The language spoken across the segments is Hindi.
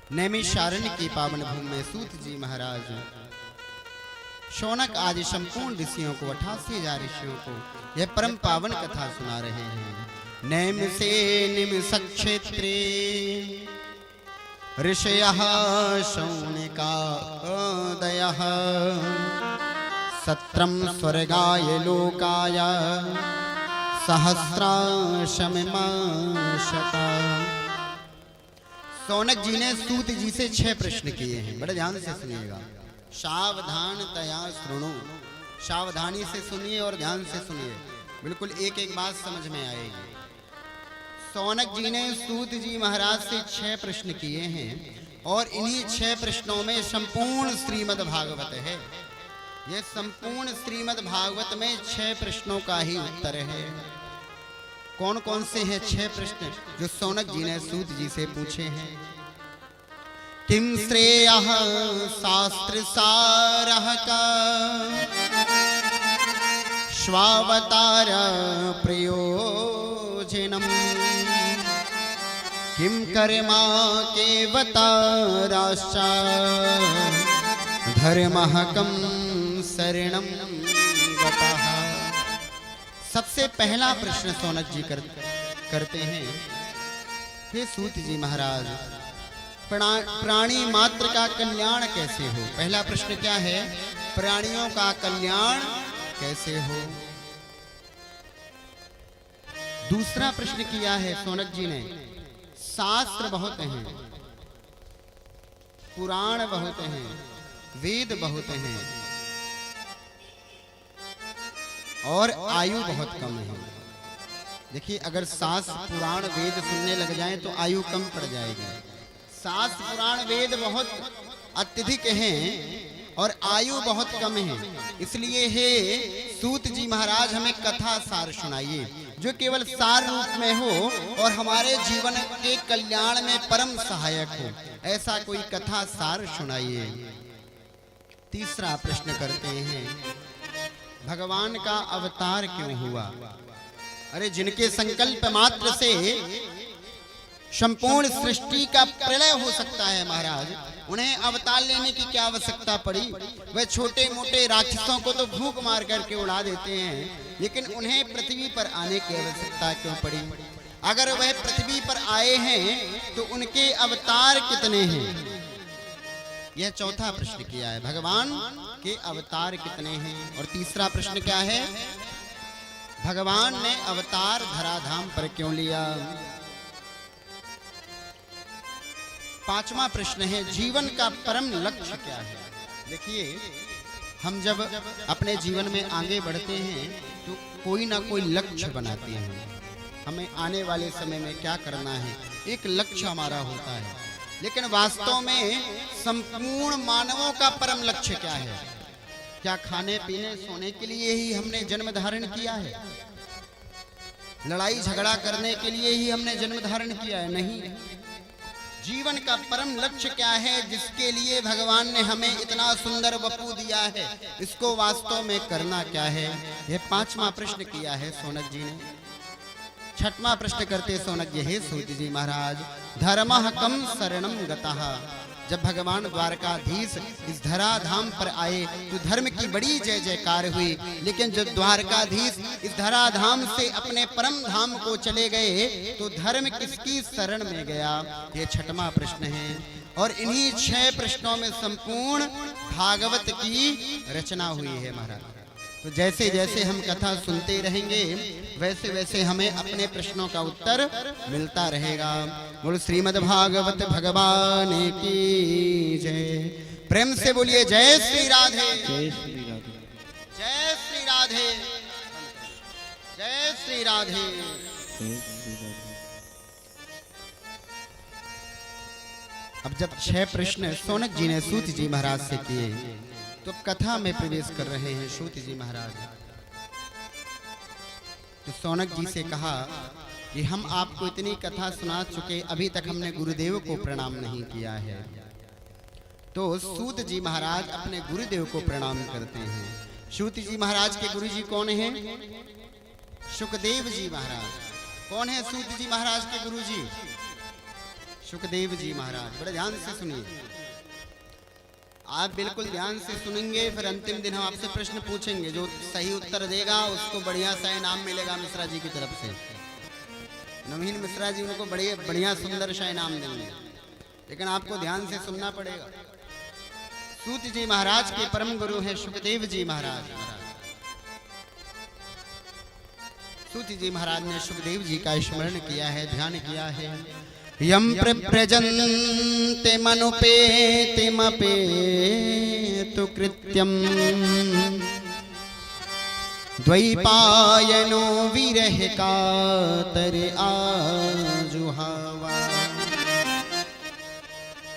नैमिषारण्य की पावन भूमि में सूत जी महाराज शौनक आदि संपूर्ण ऋषियों को 88,000 ऋषियों को यह परम पावन कथा सुना रहे हैं। नैम से निमिष क्षेत्रे ऋषयः शौनकादयः सत्रम स्वर्गाय लोकाय सहस्राशमिमाशता। शौनक जी ने सूत जी से 6 प्रश्न किए हैं। बड़े ध्यान से सुनिएगा, सावधानतया सुनो, सावधानी से सुनिए और ध्यान से सुनिए, बिल्कुल एक एक बात समझ में आएगी। शौनक जी ने सूत जी महाराज से 6 प्रश्न किए हैं और इन्हीं 6 प्रश्नों में संपूर्ण श्रीमद् भागवत है। यह संपूर्ण श्रीमद् भागवत में 6 प्रश्नों का ही उत्तर है। कौन कौन से हैं 6 प्रश्न जो शौनक जी ने सूत जी से पूछे हैं? किम श्रेयः शास्त्र सारः का स्वावतार प्रयोजनम किम कर्मा केवताराश्च धर्मः कम शरणं गतः। सबसे पहला प्रश्न शौनक जी करते हैं, हे सूत जी महाराज, प्राणी मात्र का कल्याण कैसे हो? पहला प्रश्न क्या है? प्राणियों का कल्याण कैसे हो? दूसरा प्रश्न किया है शौनक जी ने, शास्त्र बहुत हैं, पुराण बहुत हैं, वेद बहुत हैं और आयु बहुत कम है। देखिए, अगर शास्त्र पुराण वेद सुनने लग जाएं तो आयु कम पड़ जाएगी। शास्त्र पुराण वेद बहुत अत्यधिक हैं और आयु बहुत कम है। इसलिए हे सूत जी महाराज, हमें कथा सार सुनाइए जो केवल सार रूप में हो और हमारे जीवन के कल्याण में परम सहायक हो। ऐसा कोई कथा सार सुनाइए। तीसरा प्रश्न करते हैं, भगवान का अवतार क्यों हुआ? अरे, जिनके संकल्प मात्र से संपूर्ण सृष्टि का प्रलय हो सकता है महाराज, उन्हें अवतार लेने की क्या आवश्यकता पड़ी? वह छोटे मोटे राक्षसों को तो भूख मार करके उड़ा देते हैं, लेकिन उन्हें पृथ्वी पर आने की आवश्यकता क्यों पड़ी? अगर वह पृथ्वी पर आए हैं तो उनके अवतार कितने हैं? यह चौथा प्रश्न किया है, भगवान के अवतार कितने हैं? और तीसरा प्रश्न क्या है? भगवान ने अवतार धराधाम पर क्यों लिया? पांचवा प्रश्न है, जीवन का परम लक्ष्य क्या है? देखिए, हम जब अपने जीवन में आगे बढ़ते हैं तो कोई ना कोई लक्ष्य बनाते हैं। हमें आने वाले समय में क्या करना है, एक लक्ष्य हमारा होता है। लेकिन वास्तव में संपूर्ण मानवों का परम लक्ष्य क्या है? क्या खाने पीने सोने के लिए ही हमने जन्म धारण किया है? लड़ाई झगड़ा करने के लिए ही हमने जन्म धारण किया है? नहीं। जीवन का परम लक्ष्य क्या है जिसके लिए भगवान ने हमें इतना सुंदर वपू दिया है? इसको वास्तव में करना क्या है? यह पांचवा प्रश्न किया है शौनक जी ने। छठवां प्रश्न करते शौनक जी, हे सूत जी महाराज, धर्मः कम शरणं गतः। जब भगवान द्वारकाधीश इस धराधाम पर आए तो धर्म की बड़ी जय जयकार हुई, लेकिन जब द्वारकाधीश इस धराधाम से अपने परम धाम को चले गए तो धर्म किसकी शरण में गया? ये छठवां प्रश्न है। और इन्हीं 6 प्रश्नों में संपूर्ण भागवत की रचना हुई है महाराज। तो जैसे जैसे हम कथा सुनते रहेंगे वैसे वैसे हमें अपने प्रश्नों का उत्तर मिलता रहेगा। बोल श्रीमद् भागवत भगवान की जय। प्रेम से बोलिए जय श्री राधे, जय श्री राधे, जय श्री राधे, जय श्री राधे। जय श्री राधे। अब जब 6 प्रश्न शौनक जी ने सूत जी महाराज से किए तो कथा में प्रवेश कर रहे हैं सूत जी महाराज। तो शौनक जी से कहा कि हम आपको इतनी कथा सुना चुके, अभी तक हमने गुरुदेव को प्रणाम नहीं किया है। तो सूत जी महाराज अपने गुरुदेव को प्रणाम करते हैं। सूत जी महाराज के गुरु जी कौन हैं? सुखदेव जी महाराज। कौन है सूत जी महाराज के गुरु जी? सुखदेव जी महाराज, बड़े ध्यान से सुनिए, आप बिल्कुल ध्यान से सुनेंगे, फिर अंतिम दिन हम आपसे प्रश्न पूछेंगे, जो सही उत्तर देगा उसको बढ़िया सा इनाम मिलेगा मिश्रा जी की तरफ से। नवीन मिश्रा जी उनको बढ़िया सुंदर सा इनाम देंगे, लेकिन आपको ध्यान से सुनना पड़ेगा। सूत जी महाराज के परम गुरु हैं सुखदेव जी महाराज। सूत जी महाराज ने सुखदेव जी का स्मरण किया है, ध्यान किया है। यम प्रव्रजन्ते मनुपेतिमपेतु कृत्यम द्वैपायनो विरह कातर आजुहावा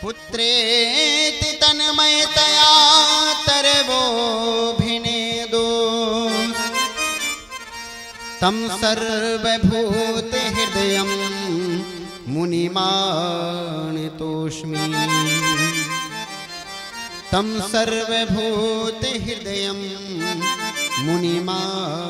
पुत्रेति तन्मयतया तरवोभिनेदो तम सर्वभूत हृदयं मुनिमानितोऽस्मि तम सर्वभूत हृदयं मुनिमानितोऽस्मि।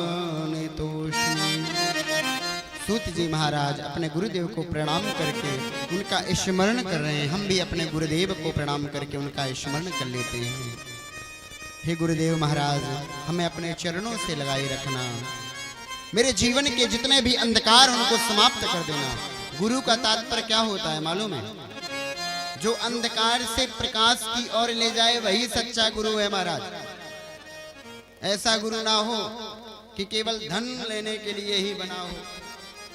सूत जी महाराज अपने गुरुदेव को प्रणाम करके उनका स्मरण कर रहे हैं। हम भी अपने गुरुदेव को प्रणाम करके उनका स्मरण कर लेते हैं। हे गुरुदेव महाराज, हमें अपने चरणों से लगाए रखना, मेरे जीवन के जितने भी अंधकार उनको समाप्त कर देना। गुरु का तात्पर्य क्या होता है मालूम है? जो अंधकार से प्रकाश की ओर ले जाए वही सच्चा गुरु है महाराज। ऐसा गुरु ना हो कि केवल धन लेने के लिए ही बना हो,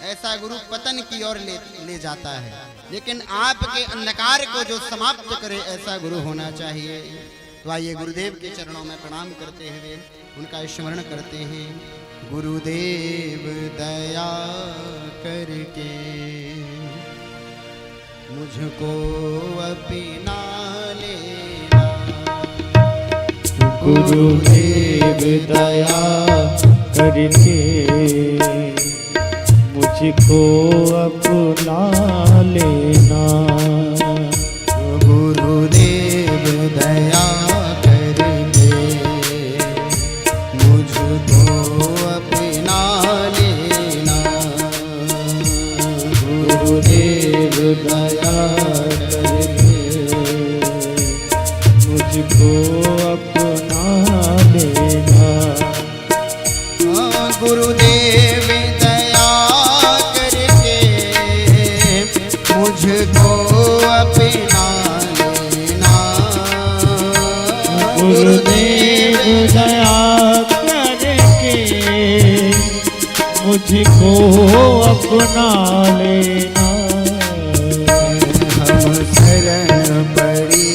ऐसा गुरु पतन की ओर ले जाता है। लेकिन आपके अंधकार को जो समाप्त करे ऐसा गुरु होना चाहिए। तो आइए गुरुदेव के चरणों में प्रणाम करते हुए उनका स्मरण करते हैं। गुरुदेव दया करके मुझको अपना लेना, गुरुदेव दया करके मुझको अपना लेना, गुरुदेव दया करके मुझको अपना लेना, गुरुदेव दया करके मुझको अपना लेना, गुरुदेव दया करके मुझको अपना लेना, गुरुदेव दया करके मुझको अपना लेना। हम शरण पड़ी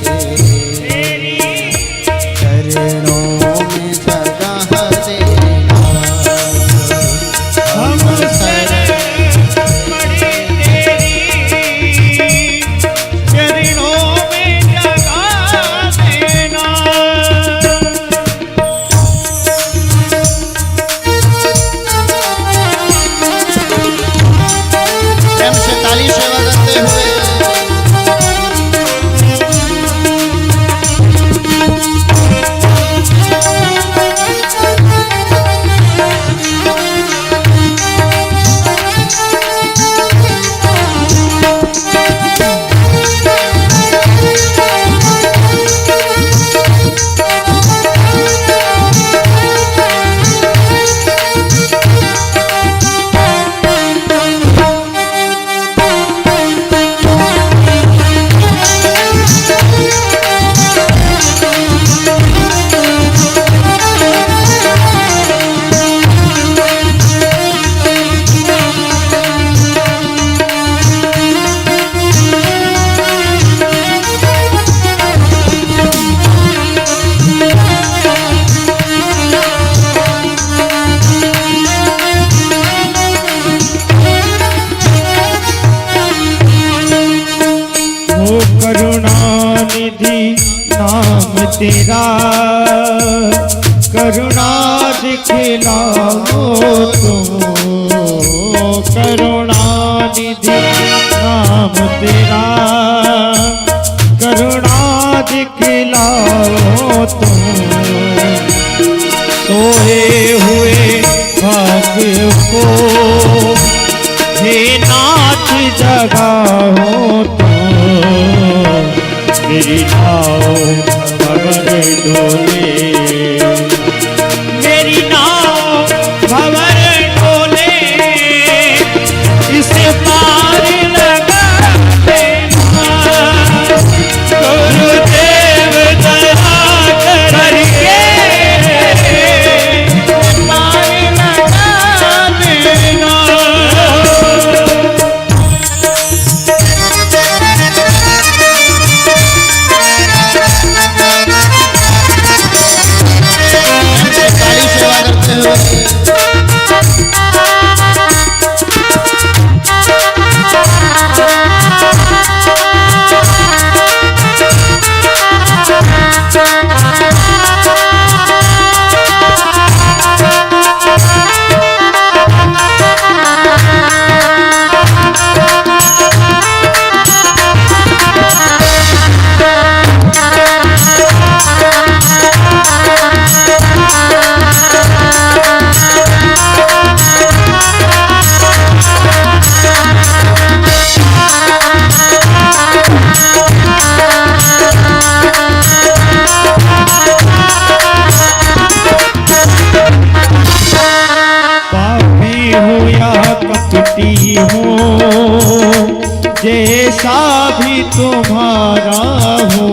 तेरी चरणों में जगह देना, हम शरण पड़ी तेरी चरणों में जगह देना। प्रेम से ताली सेवा करते हुए करुणानिधि नाम तेरा, करुणा दिखलाओ तुम, करुणानिधि नाम तेरा, करुणा दिखलाओ तुम। सोए हुए भाग्य को हे नाथ जगाओ मेरी नाव भंवर डोले, मेरी नाव भंवर डोले, इस पार लगा देना गुरुदेव दया करके, पार लगा देना। सारी सेवा करते हुए पापी हो या कपटी हो, जैसा भी तुम्हारा हो,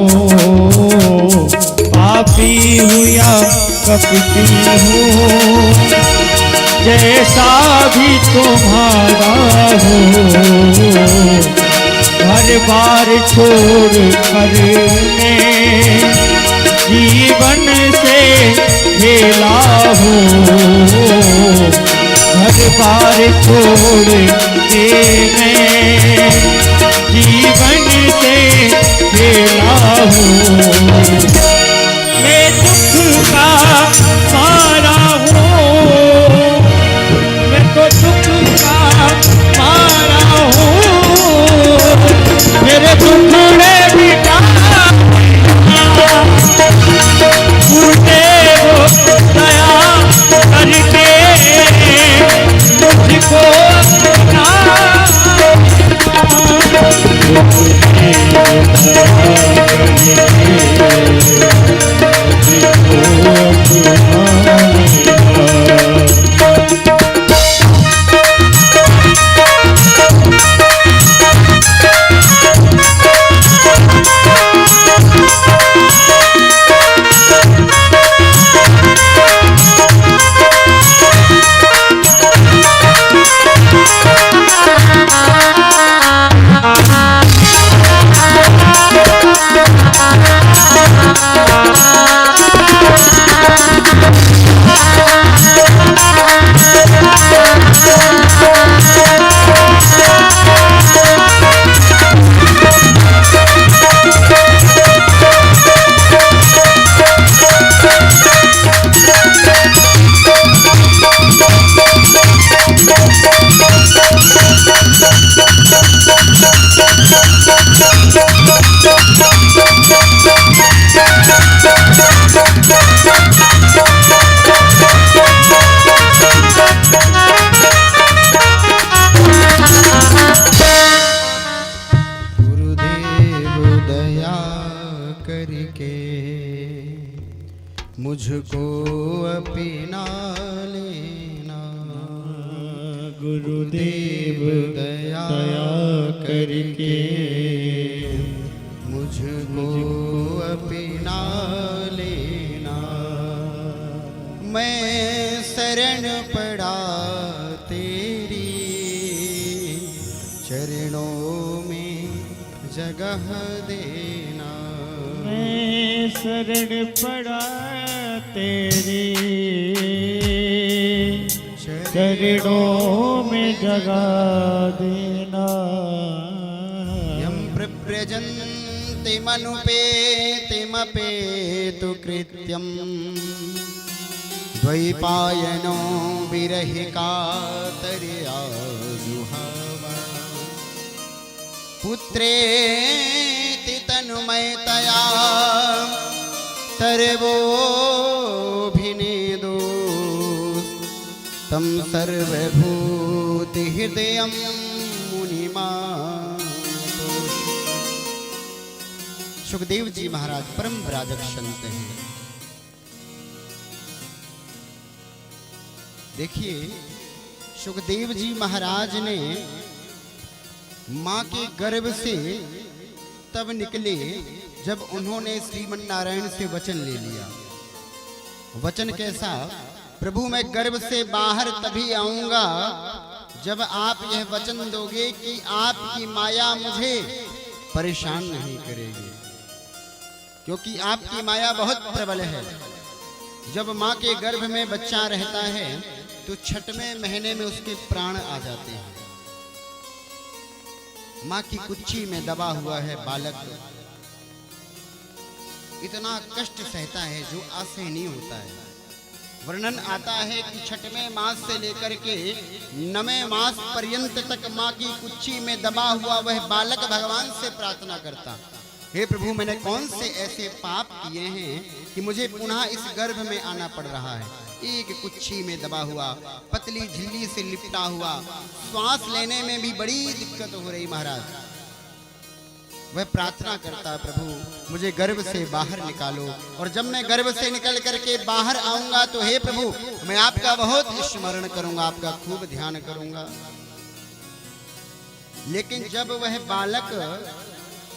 पापी हो या कपटी हो, जैसा भी तुम्हारा हो, हर बार छोड़ कर मैं जीवन से खेला हो, हर बार छोड़ के मैं जीवन से खेला हूँ। मैं दुख का मारा हूँ, मैं तो दुख का मारा हूँ, मेरे दुख ने मिटा गुरुदेव दया करके मुझको अपना, मुझको अपना लेना। गुरुदेव दया करके मुझको अपना लेना। मैं शरण पड़ा तेरी चरणों में जगह देना। मैं शरण पड़ा तेरे चरणों में जगह देना। यम प्रव्रजन्ति मनुपेतिमपेतु कृत्यम् द्वैपायनो विरहि कातर्या जुहावा। पुत्रेति तनुमयतया तरवोऽभिनेदो तं सर्वभूतिहृदयं मुनिमानतोषि। सुखदेव जी महाराज परम ब्राजक संत हैं। देखिए सुखदेव जी महाराज ने मां के गर्भ से तब निकले जब उन्होंने श्रीमन नारायण से वचन ले लिया। वचन कैसा? प्रभु मैं गर्भ से बाहर तभी आऊंगा जब आप यह वचन दोगे कि आपकी माया मुझे परेशान नहीं करेगी, क्योंकि आपकी माया बहुत प्रबल है। जब मां के गर्भ में बच्चा रहता है तो 6वें महीने में उसके प्राण आ जाते हैं। मां की कुच्ची में दबा हुआ है बालक, इतना कष्ट सहता है जो असहनीय होता है। वर्णन आता है कि 6वें मास से लेकर के 9वें मास पर्यंत तक मां की कुच्ची में दबा हुआ वह बालक भगवान से प्रार्थना करता, हे प्रभु मैंने कौन से ऐसे पाप किए हैं कि मुझे पुनः इस गर्भ में आना पड़ रहा है। एक कुच्ची में दबा हुआ, पतली झिल्ली से लिपटा हुआ, श्वास लेने में भी बड़ी दिक्कत हो रही महाराज। वह प्रार्थना करता, प्रभु मुझे गर्भ से बाहर निकालो, और जब मैं गर्भ से निकल करके बाहर आऊंगा तो हे प्रभु मैं आपका बहुत स्मरण करूंगा, आपका खूब ध्यान करूंगा। लेकिन जब वह बालक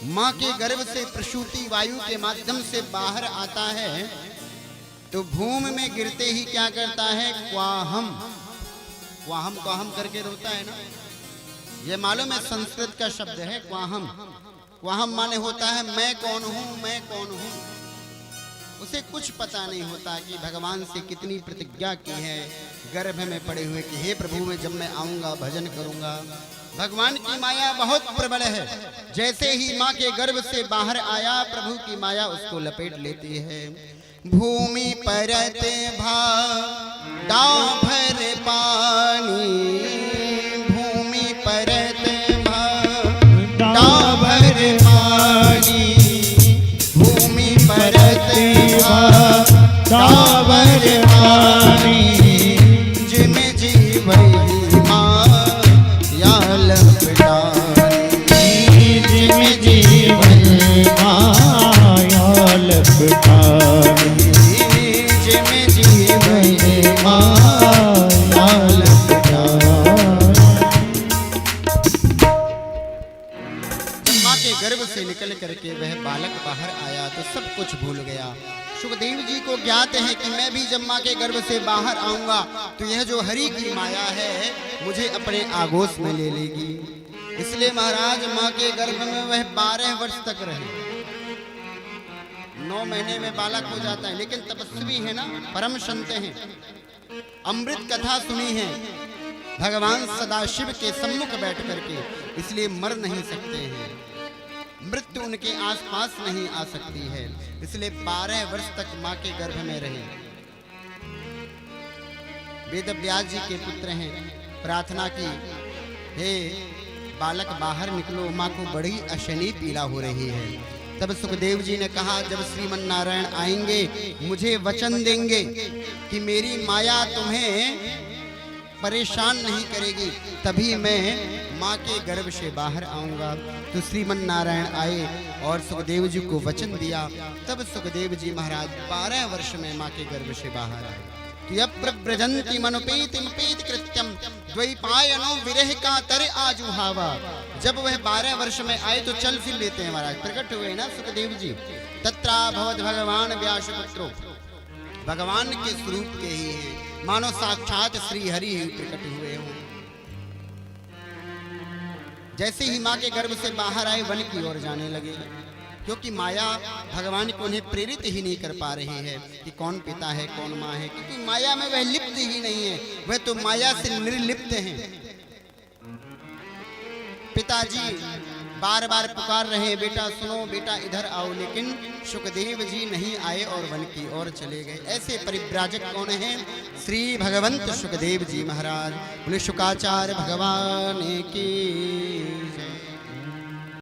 मां के गर्भ से प्रसूति वायु के माध्यम से बाहर आता है तो भूमि में गिरते ही क्या करता है? क्वाहम क्वाहम क्वाहम करके रोता है ना। ये मालूम है संस्कृत का शब्द है क्वाहम। क्वाहम माने होता है मैं कौन हूं, मैं कौन हूं। उसे कुछ पता नहीं होता कि भगवान से कितनी प्रतिज्ञा की है गर्भ में पड़े हुए कि हे प्रभु मैं जब मैं आऊंगा भजन करूंगा। भगवान की माया बहुत प्रबल है। जैसे ही मां के गर्भ से बाहर आया प्रभु की माया उसको लपेट लेती है। भूमि परते डाव भर पानी, भूमि परते डाव भर पानी, भूमि परते डाव भर पानी, जिम जीव माया लपटानी, जिम जीव माया लपटानी, गर्भ से निकल करके वह बालक बाहर आया तो सब कुछ भूल गया। सुखदेव जी को ज्ञात है कि मैं भी जब मां के गर्भ से बाहर आऊंगा तो यह जो हरि की माया है मुझे अपने आगोश में ले लेगी। इसलिए महाराज मां के गर्भ में वह 12 वर्ष तक रहे। 9 महीने में बालक हो जाता है, लेकिन तपस्वी है ना, परम संत हैं, अमृत कथा सुनी है भगवान सदाशिव के सम्मुख बैठ करके, इसलिए मर नहीं सकते हैं, मृत्यु उनके आसपास नहीं आ सकती है। इसलिए 12 वर्ष तक मां के गर्भ में रहे। वेद व्यास जी के पुत्र हैं, प्रार्थना की, हे बालक बाहर निकलो, मां को बड़ी अशनी पीड़ा हो रही है। तब सुखदेव जी ने कहा जब श्रीमन नारायण आएंगे मुझे वचन देंगे कि मेरी माया तुम्हें परेशान नहीं करेगी, तभी मैं मां के गर्भ से बाहर आऊंगा। तो श्रीमन नारायण आए और सुखदेव जी को वचन दिया। तब सुखदेव जी महाराज 12 वर्ष में मां के गर्भ से बाहर आए। प्रव्रजंती मनुपेति कृत्यम द्वैपायनो विरह का तर आजुहावा। जब वह 12 वर्ष में आए तो चल फिर लेते हैं महाराज, प्रकट हुए ना सुखदेव जी। तत्रा भवद भगवान व्यासपुत्रो, भगवान के स्वरूप के ही हैं, मानो साक्षात श्री हरि ही प्रकट हुए हों। जैसे ही मां के गर्भ से बाहर आए वन की ओर जाने लगे, क्योंकि माया भगवान को उन्हें प्रेरित ही नहीं कर पा रही है कि कौन पिता है कौन मां है, क्योंकि माया में वह लिप्त ही नहीं है, वह तो माया से निर्लिप्त हैं। पिताजी बार बार पुकार रहे, बेटा सुनो, बेटा इधर आओ, लेकिन सुखदेव जी नहीं आए और वन की ओर चले गए। ऐसे परिव्राजक कौन हैं? श्री भगवंत सुखदेव जी महाराज। बोले शुकाचार्य भगवान की।